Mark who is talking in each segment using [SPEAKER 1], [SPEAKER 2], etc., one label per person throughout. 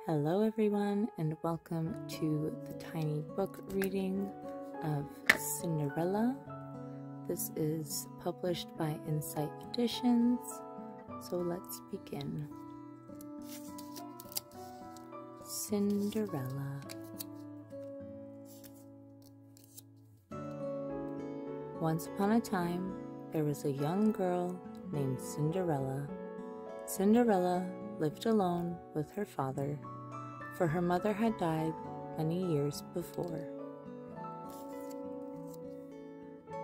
[SPEAKER 1] Hello everyone, and welcome to the tiny book reading of Cinderella. This is published by Insight Editions, so let's begin. Cinderella. Once upon a time, there was a young girl named Cinderella. Cinderella lived alone with her father, for her mother had died many years before.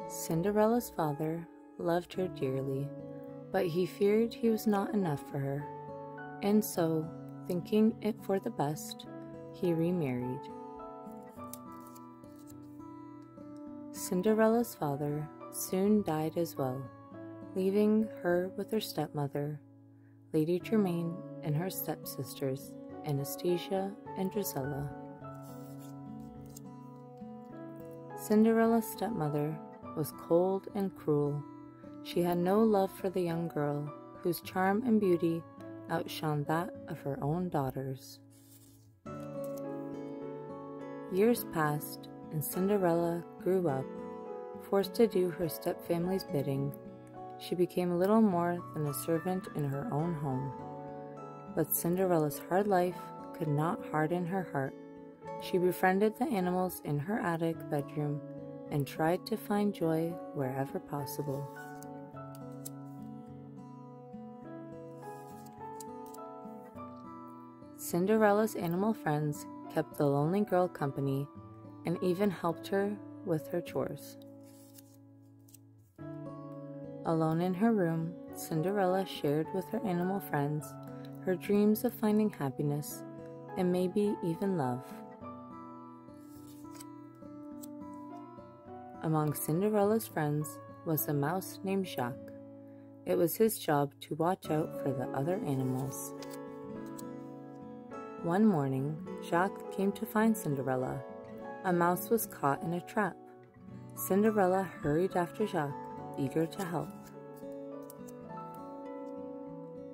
[SPEAKER 1] Cinderella's father loved her dearly, but he feared he was not enough for her, and so, thinking it for the best, he remarried. Cinderella's father soon died as well, leaving her with her stepmother, Lady Tremaine, and her stepsisters, Anastasia and Drusilla. Cinderella's stepmother was cold and cruel. She had no love for the young girl, whose charm and beauty outshone that of her own daughters. Years passed, and Cinderella grew up, forced to do her stepfamily's bidding. She became little more than a servant in her own home. But Cinderella's hard life could not harden her heart. She befriended the animals in her attic bedroom and tried to find joy wherever possible. Cinderella's animal friends kept the lonely girl company and even helped her with her chores. Alone in her room, Cinderella shared with her animal friends her dreams of finding happiness and maybe even love. Among Cinderella's friends was a mouse named Jacques. It was his job to watch out for the other animals. One morning, Jacques came to find Cinderella. A mouse was caught in a trap. Cinderella hurried after Jacques, eager to help.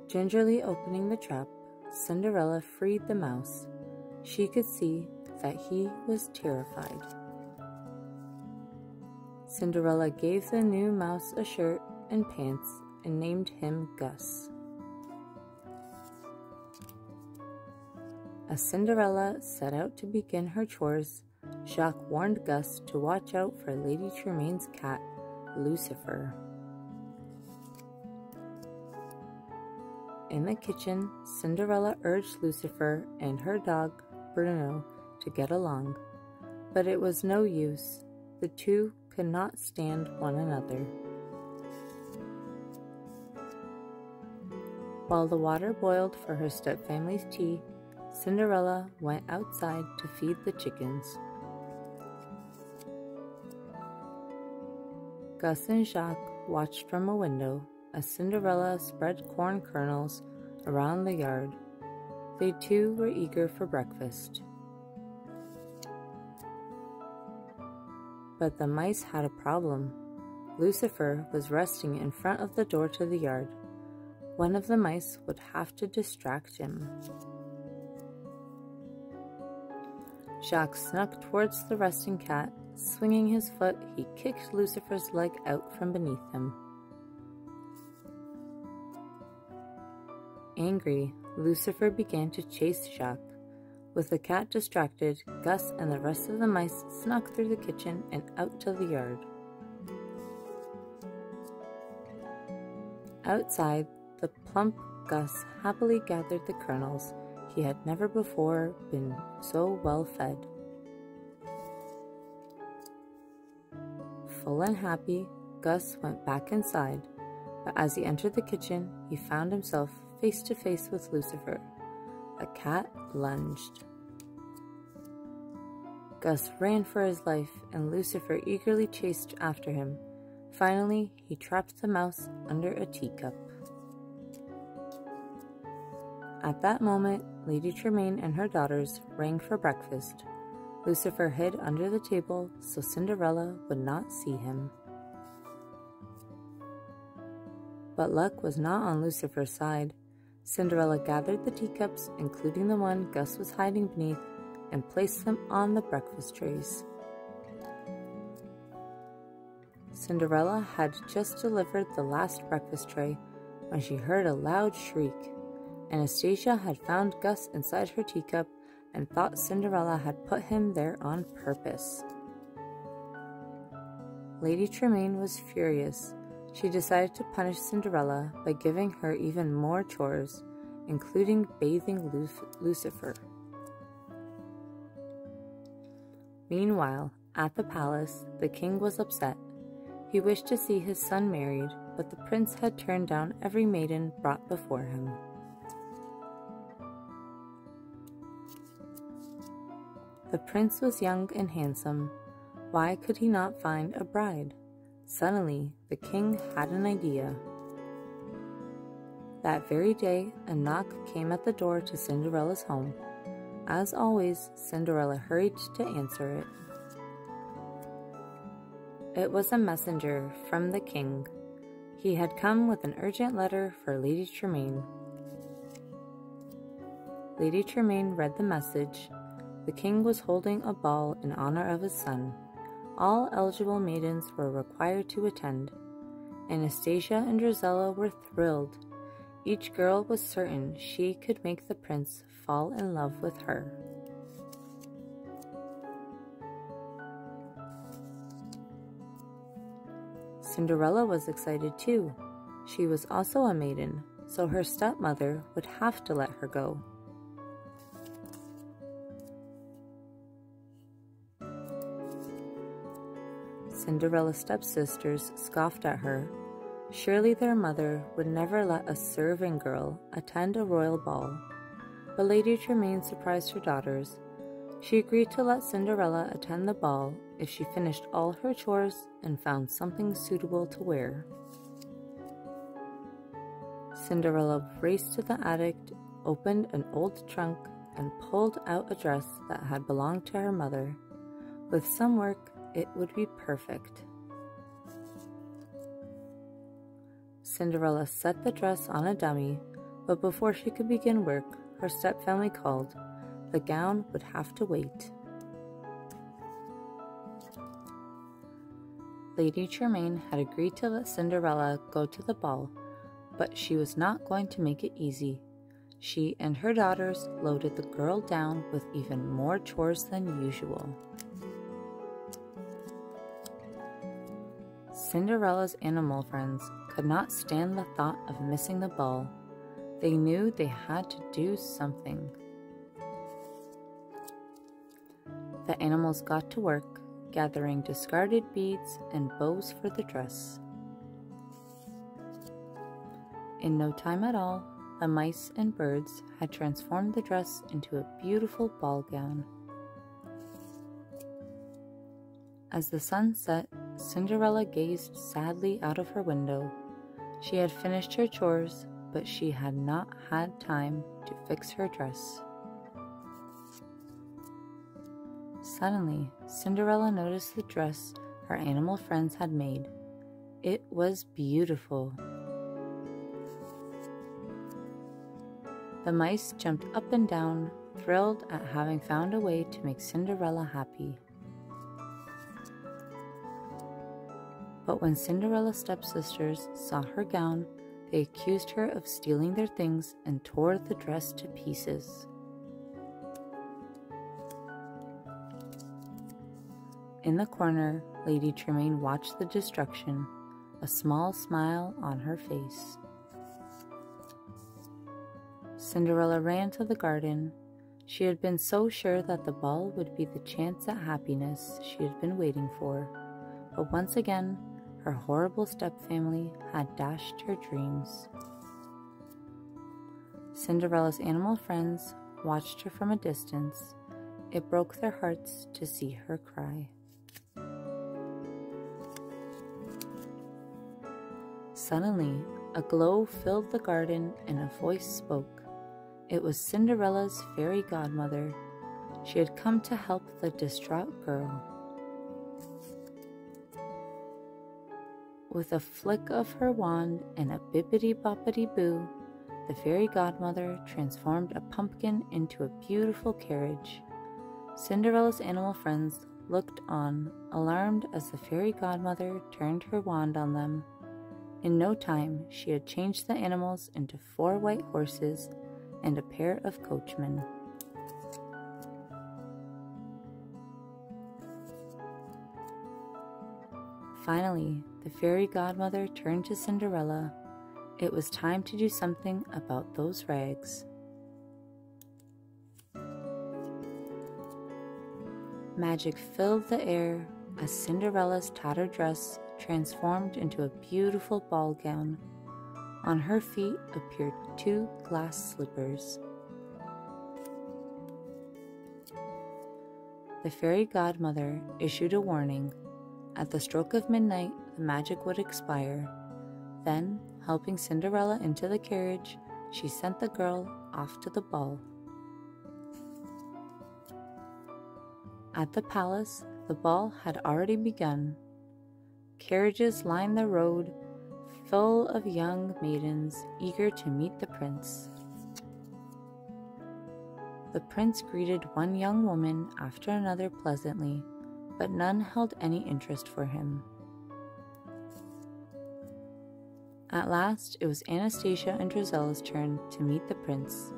[SPEAKER 1] Gingerly opening the trap, Cinderella freed the mouse. She could see that he was terrified. Cinderella gave the new mouse a shirt and pants and named him Gus. As Cinderella set out to begin her chores, Jacques warned Gus to watch out for Lady Tremaine's cat, Lucifer. In the kitchen, Cinderella urged Lucifer and her dog, Bruno, to get along, but it was no use. The two could not stand one another. While the water boiled for her stepfamily's tea, Cinderella went outside to feed the chickens. Gus and Jacques watched from a window as Cinderella spread corn kernels around the yard. They too were eager for breakfast. But the mice had a problem. Lucifer was resting in front of the door to the yard. One of the mice would have to distract him. Jacques snuck towards the resting cat. Swinging his foot, he kicked Lucifer's leg out from beneath him. Angry, Lucifer began to chase Jacques. With the cat distracted, Gus and the rest of the mice snuck through the kitchen and out to the yard. Outside, the plump Gus happily gathered the kernels. He had never before been so well fed. Full and happy, Gus went back inside, but as he entered the kitchen, he found himself face to face with Lucifer. A cat lunged. Gus ran for his life, and Lucifer eagerly chased after him. Finally, he trapped the mouse under a teacup. At that moment, Lady Tremaine and her daughters rang for breakfast. Lucifer hid under the table so Cinderella would not see him. But luck was not on Lucifer's side. Cinderella gathered the teacups, including the one Gus was hiding beneath, and placed them on the breakfast trays. Cinderella had just delivered the last breakfast tray when she heard a loud shriek. Anastasia had found Gus inside her teacup and thought Cinderella had put him there on purpose. Lady Tremaine was furious. She decided to punish Cinderella by giving her even more chores, including bathing Lucifer. Meanwhile, at the palace, the king was upset. He wished to see his son married, but the prince had turned down every maiden brought before him. The prince was young and handsome. Why could he not find a bride? Suddenly, the king had an idea. That very day, a knock came at the door to Cinderella's home. As always, Cinderella hurried to answer it. It was a messenger from the king. He had come with an urgent letter for Lady Tremaine. Lady Tremaine read the message. The king was holding a ball in honor of his son. All eligible maidens were required to attend. Anastasia and Rosella were thrilled. Each girl was certain she could make the prince fall in love with her. Cinderella was excited too. She was also a maiden, so her stepmother would have to let her go. Cinderella's stepsisters scoffed at her. Surely their mother would never let a serving girl attend a royal ball. But Lady Tremaine surprised her daughters. She agreed to let Cinderella attend the ball if she finished all her chores and found something suitable to wear. Cinderella raced to the attic, opened an old trunk, and pulled out a dress that had belonged to her mother. With some work, it would be perfect. Cinderella set the dress on a dummy, but before she could begin work, her stepfamily called. The gown would have to wait. Lady Tremaine had agreed to let Cinderella go to the ball, but she was not going to make it easy. She and her daughters loaded the girl down with even more chores than usual. Cinderella's animal friends could not stand the thought of missing the ball. They knew they had to do something. The animals got to work, gathering discarded beads and bows for the dress. In no time at all, the mice and birds had transformed the dress into a beautiful ball gown. As the sun set, Cinderella gazed sadly out of her window. She had finished her chores, but she had not had time to fix her dress. Suddenly, Cinderella noticed the dress her animal friends had made. It was beautiful. The mice jumped up and down, thrilled at having found a way to make Cinderella happy. But when Cinderella's stepsisters saw her gown, they accused her of stealing their things and tore the dress to pieces. In the corner, Lady Tremaine watched the destruction, a small smile on her face. Cinderella ran to the garden. She had been so sure that the ball would be the chance at happiness she had been waiting for, but once again, her horrible stepfamily had dashed her dreams. Cinderella's animal friends watched her from a distance. It broke their hearts to see her cry. Suddenly, a glow filled the garden and a voice spoke. It was Cinderella's fairy godmother. She had come to help the distraught girl. With a flick of her wand and a bippity-boppity-boo, the fairy godmother transformed a pumpkin into a beautiful carriage. Cinderella's animal friends looked on, alarmed as the fairy godmother turned her wand on them. In no time, she had changed the animals into 4 white horses and a pair of coachmen. Finally, the fairy godmother turned to Cinderella. It was time to do something about those rags. Magic filled the air as Cinderella's tattered dress transformed into a beautiful ball gown. On her feet appeared 2 glass slippers. The fairy godmother issued a warning. At the stroke of midnight, the magic would expire. Then, helping Cinderella into the carriage, she sent the girl off to the ball. At the palace, the ball had already begun. Carriages lined the road, full of young maidens eager to meet the prince. The prince greeted one young woman after another pleasantly, but none held any interest for him. At last, it was Anastasia and Drizella's turn to meet the prince.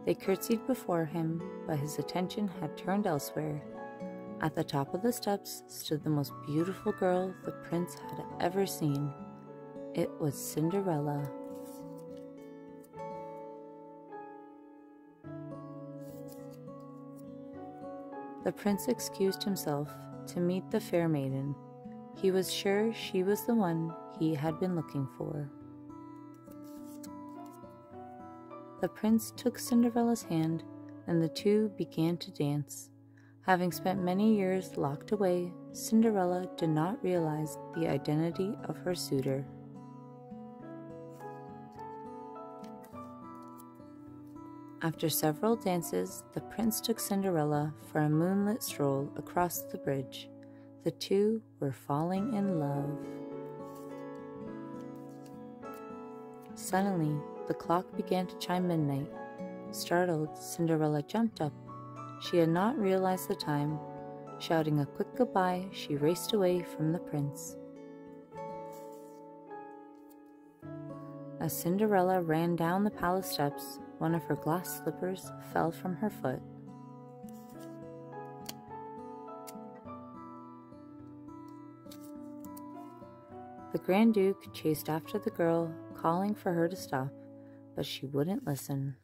[SPEAKER 1] They curtsied before him, but his attention had turned elsewhere. At the top of the steps stood the most beautiful girl the prince had ever seen. It was Cinderella. The prince excused himself to meet the fair maiden. He was sure she was the one he had been looking for. The prince took Cinderella's hand, and the two began to dance. Having spent many years locked away, Cinderella did not realize the identity of her suitor. After several dances, the prince took Cinderella for a moonlit stroll across the bridge. The two were falling in love. Suddenly, the clock began to chime midnight. Startled, Cinderella jumped up. She had not realized the time. Shouting a quick goodbye, she raced away from the prince. As Cinderella ran down the palace steps, one of her glass slippers fell from her foot. The Grand Duke chased after the girl, calling for her to stop, but she wouldn't listen.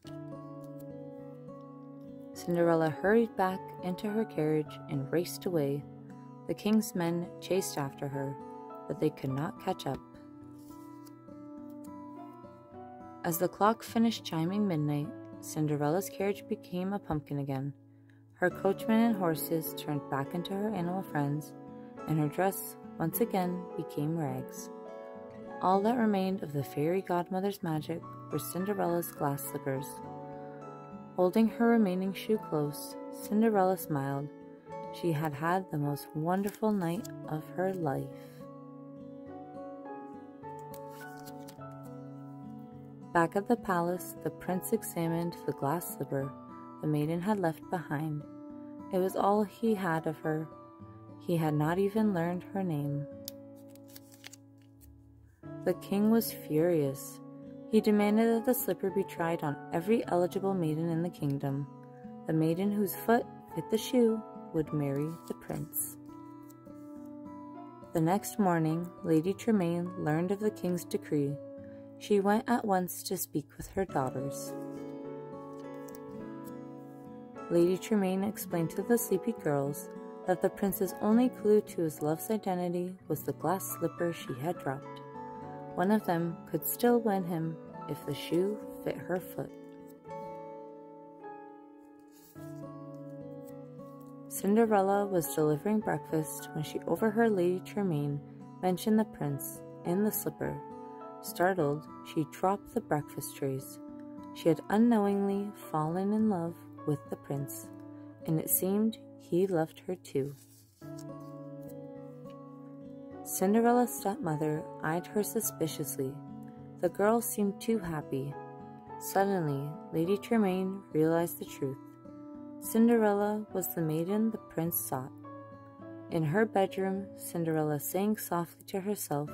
[SPEAKER 1] Cinderella hurried back into her carriage and raced away. The king's men chased after her, but they could not catch up. As the clock finished chiming midnight, Cinderella's carriage became a pumpkin again. Her coachmen and horses turned back into her animal friends, and her dress once again became rags. All that remained of the fairy godmother's magic were Cinderella's glass slippers. Holding her remaining shoe close, Cinderella smiled. She had had the most wonderful night of her life. Back at the palace, the prince examined the glass slipper the maiden had left behind. It was all he had of her. He had not even learned her name. The king was furious. He demanded that the slipper be tried on every eligible maiden in the kingdom. The maiden whose foot fit the shoe would marry the prince. The next morning, Lady Tremaine learned of the king's decree. She went at once to speak with her daughters. Lady Tremaine explained to the sleepy girls that the prince's only clue to his love's identity was the glass slipper she had dropped. One of them could still win him if the shoe fit her foot. Cinderella was delivering breakfast when she overheard Lady Tremaine mention the prince in the slipper. Startled, she dropped the breakfast trays. She had unknowingly fallen in love with the prince, and it seemed he loved her too. Cinderella's stepmother eyed her suspiciously. The girl seemed too happy. Suddenly, Lady Tremaine realized the truth. Cinderella was the maiden the prince sought. In her bedroom, Cinderella sang softly to herself.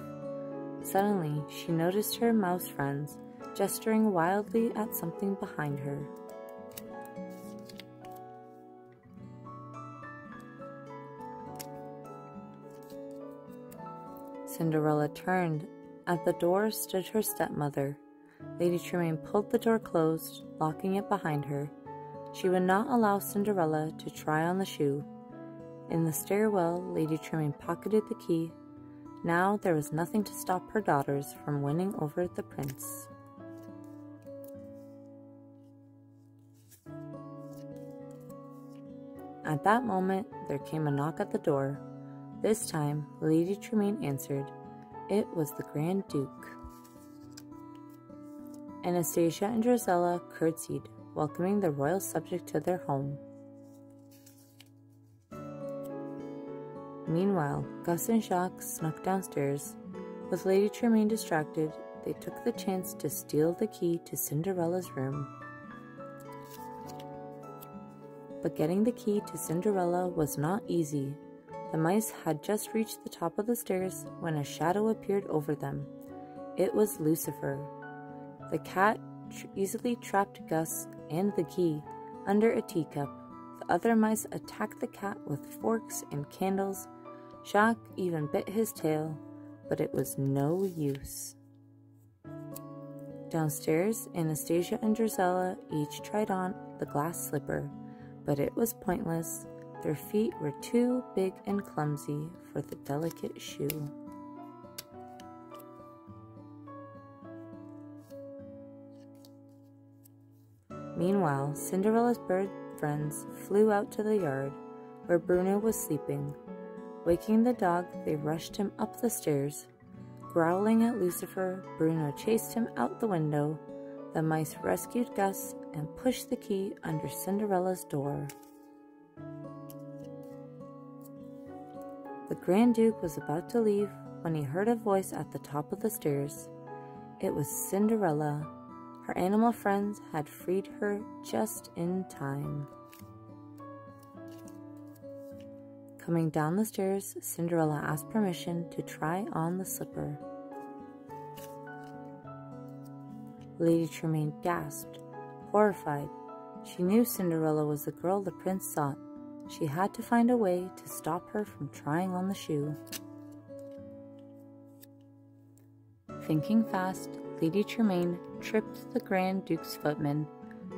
[SPEAKER 1] Suddenly, she noticed her mouse friends gesturing wildly at something behind her. Cinderella turned. At the door stood her stepmother. Lady Tremaine pulled the door closed, locking it behind her. She would not allow Cinderella to try on the shoe. In the stairwell, Lady Tremaine pocketed the key. Now there was nothing to stop her daughters from winning over the prince. At that moment, there came a knock at the door. This time, Lady Tremaine answered. It was the Grand Duke. Anastasia and Drizella curtsied, welcoming the royal subject to their home. Meanwhile, Gus and Jacques snuck downstairs. With Lady Tremaine distracted, they took the chance to steal the key to Cinderella's room. But getting the key to Cinderella was not easy. The mice had just reached the top of the stairs when a shadow appeared over them. It was Lucifer. The cat easily trapped Gus and the key under a teacup. The other mice attacked the cat with forks and candles. Jacques even bit his tail, but it was no use. Downstairs, Anastasia and Drizella each tried on the glass slipper, but it was pointless. Their feet were too big and clumsy for the delicate shoe. Meanwhile, Cinderella's bird friends flew out to the yard, where Bruno was sleeping. Waking the dog, they rushed him up the stairs. Growling at Lucifer, Bruno chased him out the window. The mice rescued Gus and pushed the key under Cinderella's door. The Grand Duke was about to leave when he heard a voice at the top of the stairs. It was Cinderella. Her animal friends had freed her just in time. Coming down the stairs, Cinderella asked permission to try on the slipper. Lady Tremaine gasped, horrified. She knew Cinderella was the girl the prince sought. She had to find a way to stop her from trying on the shoe. Thinking fast, Lady Tremaine tripped the Grand Duke's footman.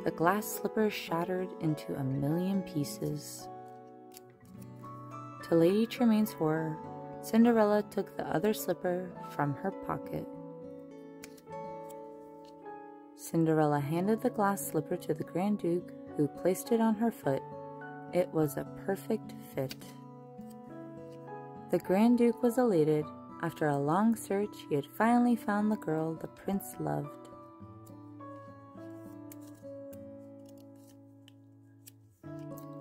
[SPEAKER 1] The glass slipper shattered into a million pieces. To Lady Tremaine's horror, Cinderella took the other slipper from her pocket. Cinderella handed the glass slipper to the Grand Duke, who placed it on her foot. It was a perfect fit. The Grand Duke was elated. After a long search, he had finally found the girl the prince loved.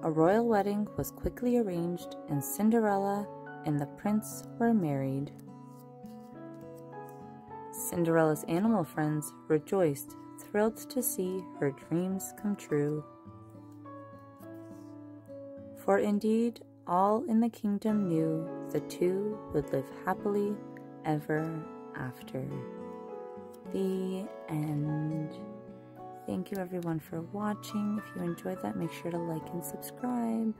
[SPEAKER 1] A royal wedding was quickly arranged, and Cinderella and the prince were married. Cinderella's animal friends rejoiced, thrilled to see her dreams come true. For indeed, all in the kingdom knew the two would live happily ever after. The end. Thank you everyone for watching. If you enjoyed that, make sure to like and subscribe.